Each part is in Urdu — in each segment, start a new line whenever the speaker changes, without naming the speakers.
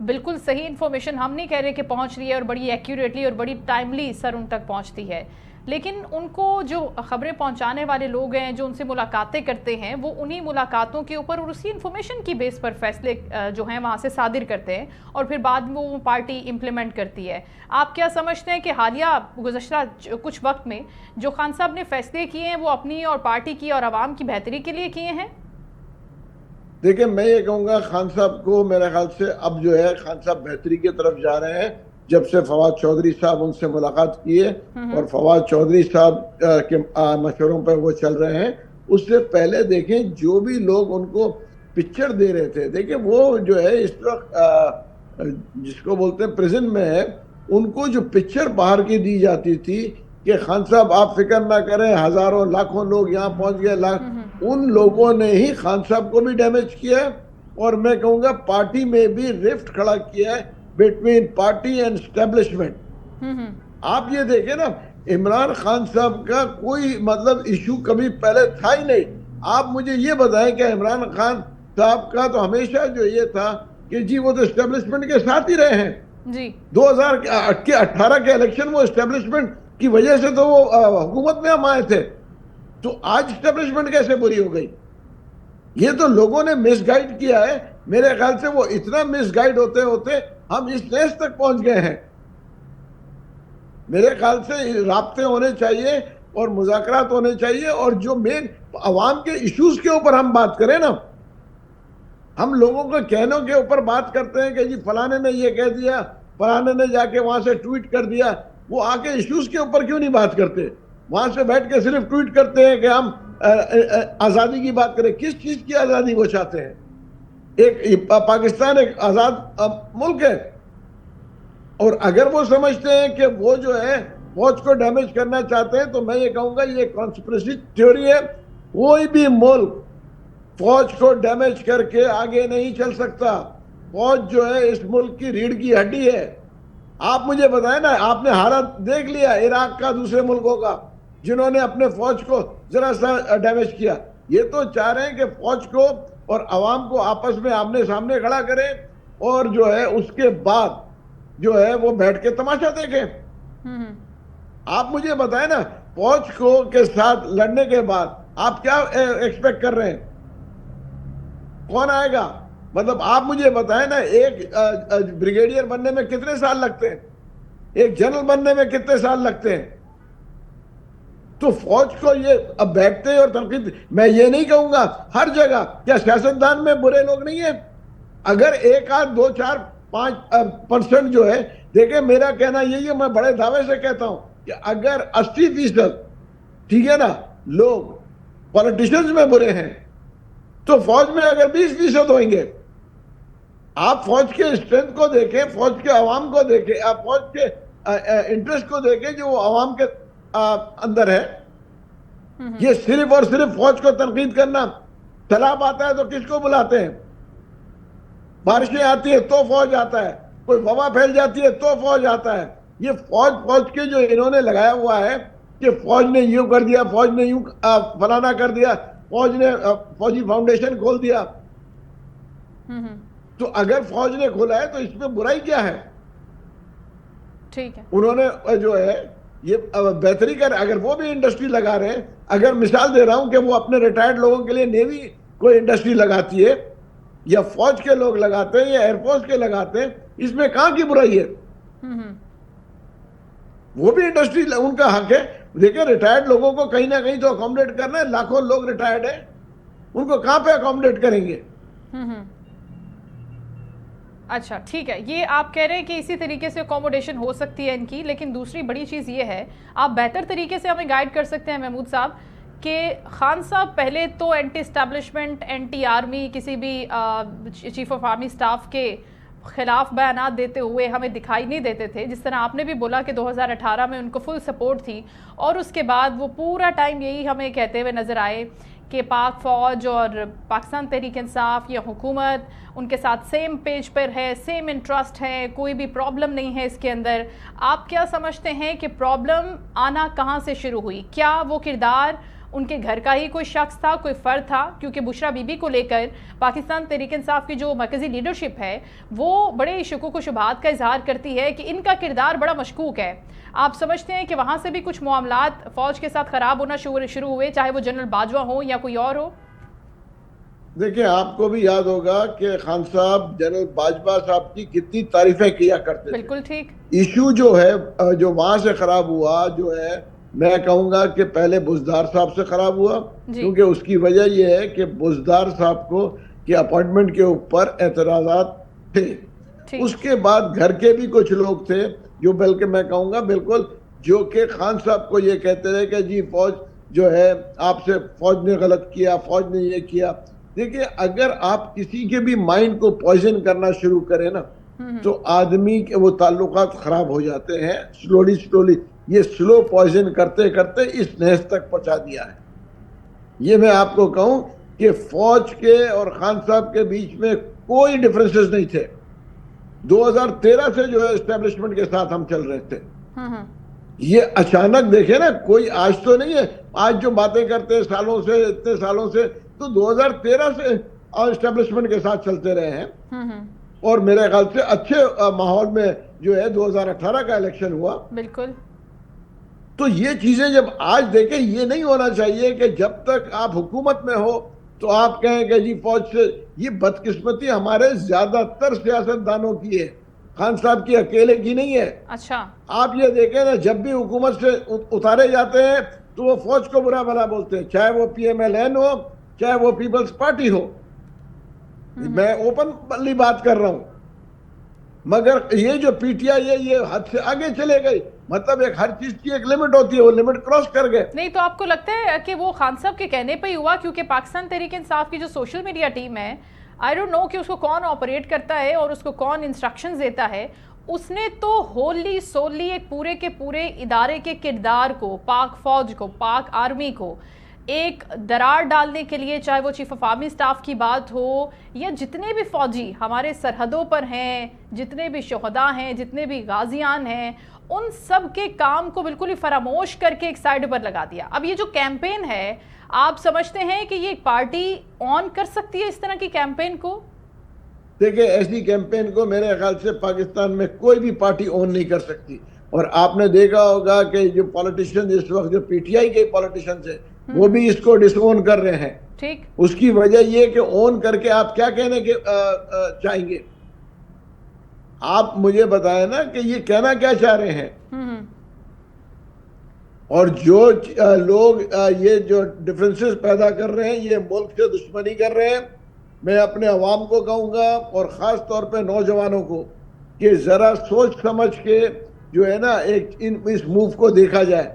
بالکل صحیح انفارمیشن ہم نہیں کہہ رہے کہ پہنچ رہی ہے اور بڑی ایکیوریٹلی اور بڑی ٹائملی سر ان تک پہنچتی ہے، لیکن ان کو جو خبریں پہنچانے والے لوگ ہیں جو ان سے ملاقاتیں کرتے ہیں وہ انہی ملاقاتوں کے اوپر اور اسی انفارمیشن کی بیس پر فیصلے جو ہیں وہاں سے صادر کرتے ہیں اور پھر بعد میں وہ پارٹی امپلیمنٹ کرتی ہے۔ آپ کیا سمجھتے ہیں کہ حالیہ گزشتہ کچھ وقت میں جو خان صاحب نے فیصلے کیے ہیں وہ اپنی اور پارٹی کی اور عوام کی بہتری کے لیے کیے ہیں؟
دیکھیں میں یہ کہوں گا خان صاحب کو میرے خیال سے اب جو ہے خان صاحب بہتری کی طرف جا رہے ہیں، جب سے فواد چودھری صاحب ان سے ملاقات کیے اور فواد چودھری صاحب کے مشوروں پہ وہ چل رہے ہیں۔ اس سے پہلے دیکھیں جو بھی لوگ ان کو پکچر دے رہے تھے، دیکھیں وہ جو ہے اس وقت جس کو بولتے ہیں پریزن میں ہے، ان کو جو پکچر باہر کی دی جاتی تھی کہ خان صاحب آپ فکر نہ کریں، ہزاروں لاکھوں لوگ یہاں پہنچ گئے، ان لوگوں نے ہی خان صاحب کو بھی ڈیمیج کیا ہے اور میں کہوں گا پارٹی میں بھی رفٹ کھڑا کیا ہے بٹوین پارٹی اینڈ اسٹیبلشمنٹ۔ آپ یہ دیکھیں نا، عمران خان صاحب کا کوئی مطلب ایشو کبھی پہلے تھا ہی نہیں۔ آپ مجھے یہ بتائیں کہ عمران خان صاحب کا تو ہمیشہ جو یہ تھا کہ جی وہ تو اسٹیبلشمنٹ کے ساتھ ہی رہے ہیں۔
جی
2018 کے الیکشن وہ اسٹیبلشمنٹ کی وجہ سے تو وہ حکومت میں ہم آئے تھے، تو آج اسٹیبلشمنٹ کیسے بری ہو گئی؟ یہ تو لوگوں نے مس گائیڈ کیا ہے۔ میرے خیال سے وہ اتنا مس گائیڈ ہوتے ہوتے ہم اس نیس تک پہنچ گئے ہیں۔ میرے خیال سے رابطے ہونے چاہیے اور مذاکرات ہونے چاہیے، اور جو مین عوام کے ایشوز کے اوپر ہم بات کریں نا، ہم لوگوں کے کہنوں کے اوپر بات کرتے ہیں کہ جی فلانے نے یہ کہہ دیا، فلانے نے جا کے وہاں سے ٹویٹ کر دیا، وہ آ کے ایشوز کے اوپر کیوں نہیں بات کرتے؟ وہاں سے بیٹھ کے صرف ٹویٹ کرتے ہیں کہ ہم آزادی کی بات کریں۔ کس چیز کی آزادی وہ چاہتے ہیں؟ ایک پاکستان ایک آزاد ملک ہے، اور اگر وہ سمجھتے ہیں کہ وہ جو ہے فوج کو ڈیمیج کرنا چاہتے ہیں تو میں یہ کہوں گا یہ کانسپریسی تھیوری ہے۔ کوئی بھی ملک فوج کو ڈیمیج کر کے آگے نہیں چل سکتا۔ فوج جو ہے اس ملک کی ریڑھ کی ہڈی ہے۔ آپ مجھے بتائیں نا، آپ نے حالت دیکھ لیا عراق کا، دوسرے ملکوں کا، جنہوں نے اپنے فوج کو ذرا سا ڈیمیج کیا۔ یہ تو چاہ رہے ہیں کہ فوج کو اور عوام کو آپس میں آمنے سامنے کھڑا کریں، اور جو ہے اس کے بعد جو ہے وہ بیٹھ کے تماشا دیکھیں۔ آپ مجھے بتائیں نا، فوج کو کے ساتھ لڑنے کے بعد آپ کیا ایکسپیکٹ کر رہے ہیں؟ کون آئے گا؟ مطلب آپ مجھے بتائیں نا، ایک بریگیڈیئر بننے میں کتنے سال لگتے ہیں؟ ایک جنرل بننے میں کتنے سال لگتے ہیں؟ تو فوج کو یہ اب بیٹھتے اور تنقید، میں یہ نہیں کہوں گا ہر جگہ، کیا سیاستدان میں برے لوگ نہیں ہیں؟ اگر ایک آدھ 2 4 5% جو ہے، دیکھیں میرا کہنا یہی ہے، میں بڑے دعوے سے کہتا ہوں کہ اگر 80% ٹھیک ہے نا لوگ پولیٹیشنز میں برے ہیں، تو فوج میں اگر 20% ہوئیں گے، آپ فوج کے اسٹرینتھ کو دیکھیں، فوج کے عوام کو دیکھیں، آپ فوج کے انٹرسٹ کو دیکھیں جو وہ عوام کے اندر ہے۔ یہ صرف اور صرف فوج کو تنقید کرنا، سیلاب آتا ہے تو کس کو بلاتے ہیں؟ بارشیں آتی ہے تو فوج آتا ہے، کوئی وبا پھیل جاتی ہے تو فوج آتا ہے۔ یہ فوج کے جو انہوں نے لگایا ہوا ہے کہ فوج نے یوں کر دیا، فوج نے یوں فلانا کر دیا، فوج نے فوجی فاؤنڈیشن کھول دیا، تو اگر فوج نے کھولا ہے تو اس میں برائی کیا ہے؟
ٹھیک ہے،
انہوں نے جو ہے یہ بہتری کر، اگر وہ بھی انڈسٹری لگا رہے ہیں، اگر مثال دے رہا ہوں کہ وہ اپنے ریٹائرڈ لوگوں کے لیے نیوی کوئی انڈسٹری لگاتی ہے، یا فوج کے لوگ لگاتے ہیں، یا ایئر فورس کے لگاتے ہیں، اس میں کہاں کی برائی ہے؟ وہ بھی انڈسٹری ان کا حق ہے۔ دیکھیں ریٹائرڈ لوگوں کو کہیں نہ کہیں تو اکوموڈیٹ کرنا ہے، لاکھوں لوگ ریٹائرڈ ہیں، ان کو کہاں پہ اکوموڈیٹ کریں گے؟
اچھا ٹھیک ہے، یہ آپ کہہ رہے ہیں کہ اسی طریقے سے اکوموڈیشن ہو سکتی ہے ان کی، لیکن دوسری بڑی چیز یہ ہے، آپ بہتر طریقے سے ہمیں گائیڈ کر سکتے ہیں محمود صاحب، کہ خان صاحب پہلے تو اینٹی اسٹیبلشمنٹ، اینٹی آرمی، کسی بھی چیف آف آرمی سٹاف کے خلاف بیانات دیتے ہوئے ہمیں دکھائی نہیں دیتے تھے، جس طرح آپ نے بھی بولا کہ 2018 میں ان کو فل سپورٹ تھی، اور اس کے بعد وہ پورا ٹائم یہی ہمیں کہتے ہوئے نظر آئے کہ پاک فوج اور پاکستان تحریک انصاف یا حکومت ان کے ساتھ سیم پیج پر ہے، سیم انٹرسٹ ہے، کوئی بھی پرابلم نہیں ہے اس کے اندر۔ آپ کیا سمجھتے ہیں کہ پرابلم آنا کہاں سے شروع ہوئی؟ کیا وہ کردار ان کے گھر کا ہی کوئی شخص تھا, کوئی فرد تھا؟ کیونکہ بشرا بی بی کو لے کر پاکستان تحریک انصاف کی جو مرکزی لیڈرشپ ہے وہ بڑے شکوک و شبہات کا اظہار کرتی ہے کہ ان کا کردار بڑا مشکوک ہے. آپ سمجھتے ہیں کہ وہاں سے بھی کچھ معاملات فوج کے ساتھ خراب ہونا شروع ہوئے, چاہے وہ جنرل باجوہ ہو یا کوئی اور ہو؟
دیکھیں, آپ کو بھی یاد ہوگا کہ خان صاحب جنرل باجوہ صاحب کی کتنی تعریفیں کیا کرتے تھے.
بالکل ٹھیک.
ایشو جو ہے جو وہاں سے خراب ہوا, جو ہے میں کہوں گا کہ پہلے بزدار صاحب سے خراب ہوا, کیونکہ اس کی وجہ یہ ہے کہ بزدار صاحب کو کہ اپوائنٹمنٹ کے اوپر اعتراضات تھے. اس کے بعد گھر کے بھی کچھ لوگ تھے جو بلکہ میں کہوں گا بالکل جو کہ خان صاحب کو یہ کہتے رہے کہ جی فوج جو ہے آپ سے فوج نے غلط کیا, فوج نے یہ کیا. دیکھیں, اگر آپ کسی کے بھی مائنڈ کو پوائزن کرنا شروع کریں نا تو آدمی کے وہ تعلقات خراب ہو جاتے ہیں. سلولی یہ سلو پوائزن کرتے کرتے اس نہج تک پہنچا دیا ہے. یہ میں آپ کو کہوں کہ فوج کے اور خان صاحب کے بیچ میں کوئی ڈفرنسز نہیں تھے. 2013 سے جو ہے اسٹیبلشمنٹ کے ساتھ ہم چل رہے تھے. یہ اچانک دیکھیں نا, کوئی آج تو نہیں ہے, آج جو باتیں کرتے ہیں سالوں سے, اتنے سالوں سے, تو 2013 سے اسٹیبلشمنٹ کے ساتھ چلتے رہے ہیں. اور میرے خیال سے اچھے ماحول میں جو ہے 2018 کا الیکشن ہوا.
بالکل.
تو یہ چیزیں جب آج دیکھیں, یہ نہیں ہونا چاہیے کہ جب تک آپ حکومت میں ہو تو آپ کہیں کہ جی فوج سے. یہ بدقسمتی ہمارے زیادہ تر سیاست دانوں کی ہے, خان صاحب کی اکیلے کی نہیں ہے.
اچھا. آپ
یہ دیکھیں نا, جب بھی حکومت سے اتارے جاتے ہیں تو وہ فوج کو برا بھلا بولتے ہیں, چاہے وہ پی ایم ایل این ہو, چاہے وہ پیپلز پارٹی ہو. میں اوپنلی بات کر رہا ہوں. مگر یہ جو پی ٹی آئی ہے یہ حد سے آگے چلے گئی. مطلب ایک ہر چیز کی ایک لمٹ ہوتی ہے, وہ لمٹ کراس کر گئے.
نہیں تو آپ کو لگتا ہے کہ وہ خان صاحب کے کہنے پہ ہی ہوا؟ کیونکہ پاکستان تحریک انصاف کی جو سوشل میڈیا ٹیم ہے, آئی ڈونٹ نو کہ اس کو کون آپریٹ کرتا ہے اور اس کو کون انسٹرکشنز دیتا ہے, اس نے تو ہوللی سولی ایک پورے کے پورے ادارے کے کردار کو, پاک فوج کو, پاک آرمی کو ایک درار ڈالنے کے لیے, چاہے وہ چیف آف آرمی سٹاف کی بات ہو یا جتنے بھی فوجی ہمارے سرحدوں پر ہیں, جتنے بھی شہداء ہیں, جتنے بھی غازیان ہیں, ان سب کے کام کو بالکل ہی فراموش کر کے ایک سائیڈ پر لگا دیا. اب یہ جو کیمپین ہے, آپ سمجھتے ہیں کہ یہ پارٹی آن کر سکتی ہے اس طرح کی کیمپین کو؟
دیکھیں, ایسی کیمپین کو میرے خیال سے پاکستان میں کوئی بھی پارٹی آن نہیں کر سکتی. اور آپ نے دیکھا ہوگا کہ جو پولیٹیشن اس وقت جو پی ٹی آئی کے پولیٹیشنز ہیں وہ بھی اس کو ڈس اون کر رہے ہیں.
ٹھیک.
اس کی وجہ یہ کہ اون کر کے آپ کیا کہنے کے چاہیں گے؟ آپ مجھے بتائیں نا کہ یہ کہنا کیا چاہ رہے ہیں. اور جو لوگ یہ جو ڈفرینسز پیدا کر رہے ہیں, یہ ملک سے دشمنی کر رہے ہیں. میں اپنے عوام کو کہوں گا اور خاص طور پہ نوجوانوں کو کہ ذرا سوچ سمجھ کے جو ہے نا اس موو کو دیکھا جائے.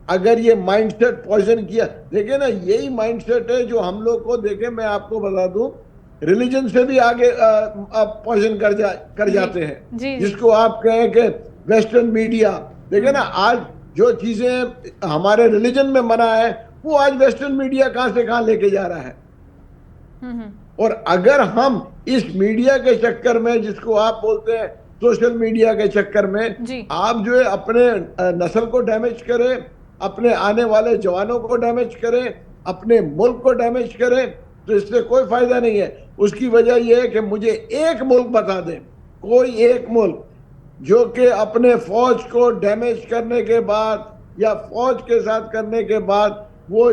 اگر یہ مائنڈ سیٹ پوائزن کیا, دیکھیں نا, یہی مائنڈ سیٹ ہے جو ہم لوگ کو, دیکھیں میں آپ کو بتا دوں, ریلیجن سے بھی آگے پوائزن کر جاتے ہیں. جس کو آپ کہیں کہ ویسٹرن میڈیا, دیکھیں نا آج جو چیزیں ہمارے ریلیجن میں منع ہے وہ آج ویسٹرن میڈیا کہاں سے کہاں لے کے جا رہا ہے. اور اگر ہم اس میڈیا کے چکر میں, جس کو آپ بولتے ہیں سوشل میڈیا کے چکر میں, آپ جو ہے اپنے نسل کو ڈیمیج کریں, اپنے آنے والے جوانوں کو ڈیمیج کریں, اپنے ملک کو ڈیمیج کریں, تو اس سے کوئی فائدہ نہیں ہے. اس کی وجہ یہ ہے کہ مجھے ایک ملک بتا دیں, کوئی ایک ملک جو کہ اپنے فوج کو ڈیمیج کرنے کے بعد یا فوج کے ساتھ کرنے کے بعد وہ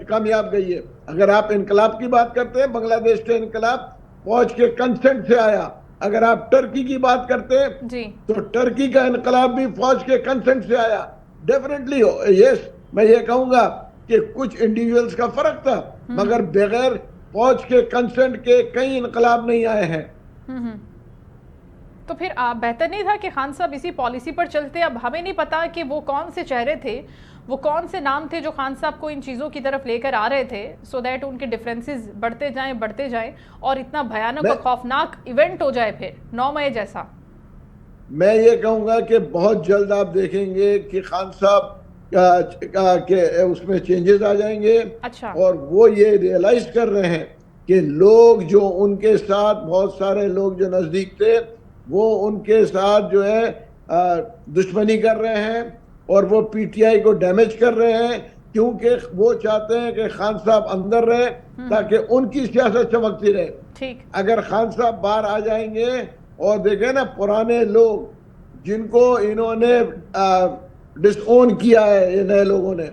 کامیاب گئی ہے. اگر آپ انقلاب کی بات کرتے ہیں, بنگلہ دیش کے انقلاب فوج کے کنسنٹ سے آیا. اگر آپ ٹرکی کی بات کرتے ہیں تو ٹرکی کا انقلاب بھی فوج کے کنسنٹ سے آیا. ڈیفینیٹلی یس, میں یہ کہوں گا کہ کچھ انڈیویجولز کا فرق تھا, مگر بغیر فوج کے کنسنٹ کے کئی انقلاب نہیں آئے ہیں.
تو پھر بہتر نہیں تھا کہ خان صاحب اسی پالیسی پر چلتے؟ اب ہمیں نہیں پتا کہ وہ کون سے چہرے تھے, وہ کون سے نام تھے جو خان صاحب کو ان چیزوں کی طرف لے کر آ رہے تھے, سو دیٹ ان کے ڈیفرنسز بڑھتے جائیں اور اتنا بھیانک اور خوفناک ایونٹ ہو جائے پھر 9 مئی جیسا.
میں یہ کہوں گا کہ بہت جلد آپ دیکھیں گے کہ خان صاحب کہ اس میں چینجز آ جائیں گے.
اچھا.
اور وہ یہ ریئلائز کر رہے ہیں کہ لوگ جو ان کے ساتھ, بہت سارے لوگ جو نزدیک تھے, وہ ان کے ساتھ جو ہے دشمنی کر رہے ہیں اور وہ پی ٹی آئی کو ڈیمیج کر رہے ہیں. کیونکہ وہ چاہتے ہیں کہ خان صاحب اندر رہے تاکہ ان کی سیاست چمکتی رہے.
ٹھیک.
اگر خان صاحب باہر آ جائیں گے اور دیکھیں نا پرانے لوگ جن کو انہوں نے ڈس اون کیا ہے یہ نئے لوگوں نے,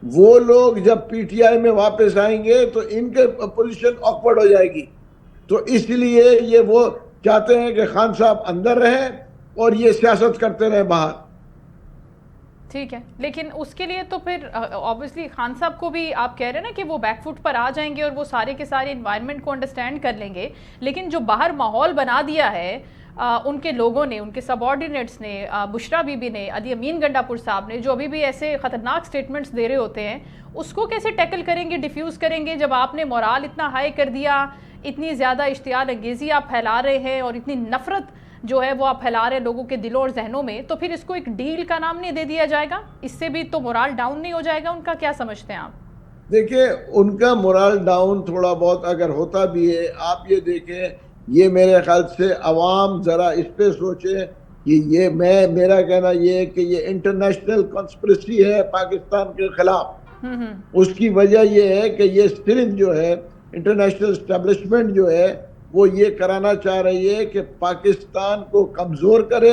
وہ لوگ جب پی ٹی آئی میں واپس آئیں گے تو ان کے پوزیشن آکورڈ ہو جائے گی. تو اس لیے یہ وہ چاہتے ہیں کہ خان صاحب اندر رہیں اور یہ سیاست کرتے رہیں باہر.
ٹھیک ہے, لیکن اس کے لیے تو پھر آبویسلی خان صاحب کو بھی آپ کہہ رہے ہیں نا کہ وہ بیک فٹ پر آ جائیں گے اور وہ سارے کے سارے انوائرمنٹ کو انڈرسٹینڈ کر لیں گے, لیکن جو باہر ماحول بنا دیا ہے ان کے لوگوں نے, ان کے سب آرڈینیٹس نے, بشرا بی بی نے, علی امین گنڈا پور صاحب نے, جو ابھی بھی ایسے خطرناک سٹیٹمنٹس دے رہے ہوتے ہیں, اس کو کیسے ٹیکل کریں گے, ڈیفیوز کریں گے, جب آپ نے مورال اتنا ہائی کر دیا, اتنی زیادہ اشتعال انگیزی آپ پھیلا رہے ہیں اور اتنی نفرت جو ہے وہ آپ پھیلا رہے ہیں لوگوں کے دلوں اور ذہنوں میں, تو پھر اس کو ایک ڈیل کا نام نہیں دے دیا جائے گا؟ اس سے بھی تو مورال ڈاؤن نہیں ہو جائے گا ان کا؟ کیا سمجھتے ہیں آپ؟
دیکھیں ان کا مورال ڈاؤن تھوڑا بہت اگر ہوتا بھی ہے, آپ یہ دیکھیں, یہ میرے خیال سے عوام ذرا اس پہ سوچے کہ یہ میرا کہنا یہ ہے کہ یہ انٹرنیشنل کانسپریسی ہے پاکستان کے خلاف. اس کی وجہ یہ ہے کہ یہ صرف جو ہے انٹرنیشنل اسٹیبلشمنٹ جو ہے وہ یہ کرانا چاہ رہی ہے کہ پاکستان کو کمزور کرے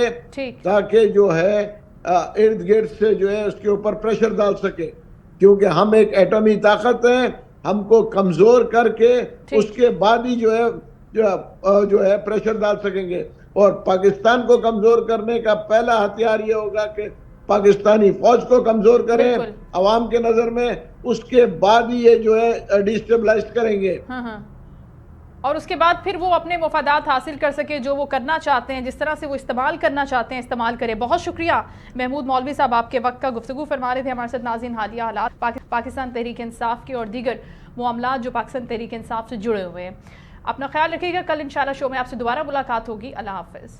تاکہ جو ہے ارد گرد سے جو ہے اس کے اوپر پریشر ڈال سکے, کیونکہ ہم ایک ایٹمی طاقت ہیں, ہم کو کمزور کر کے اس کے بعد ہی جو ہے پریشر ڈال سکیں گے. اور پاکستان کو کمزور کرنے کا پہلا ہتھیار یہ ہوگا کہ پاکستانی فوج کو کمزور کریں عوام کے نظر میں, اس کے بعد ہی یہ جو ہے ڈیسٹیبلائز کریں گے.
اور اس کے بعد پھر وہ اپنے مفادات حاصل کر سکے, جو وہ کرنا چاہتے ہیں, جس طرح سے وہ استعمال کرنا چاہتے ہیں استعمال کرے. بہت شکریہ محمود مولوی صاحب, آپ کے وقت کا گفتگو فرما رہے تھے ہمارے ساتھ. ناظرین, حالیہ حالات پاکستان تحریک انصاف کے اور دیگر معاملات جو پاکستان تحریک انصاف سے جڑے ہوئے ہیں. اپنا خیال رکھیے گا, کل انشاءاللہ شو میں آپ سے دوبارہ ملاقات ہوگی. اللہ حافظ.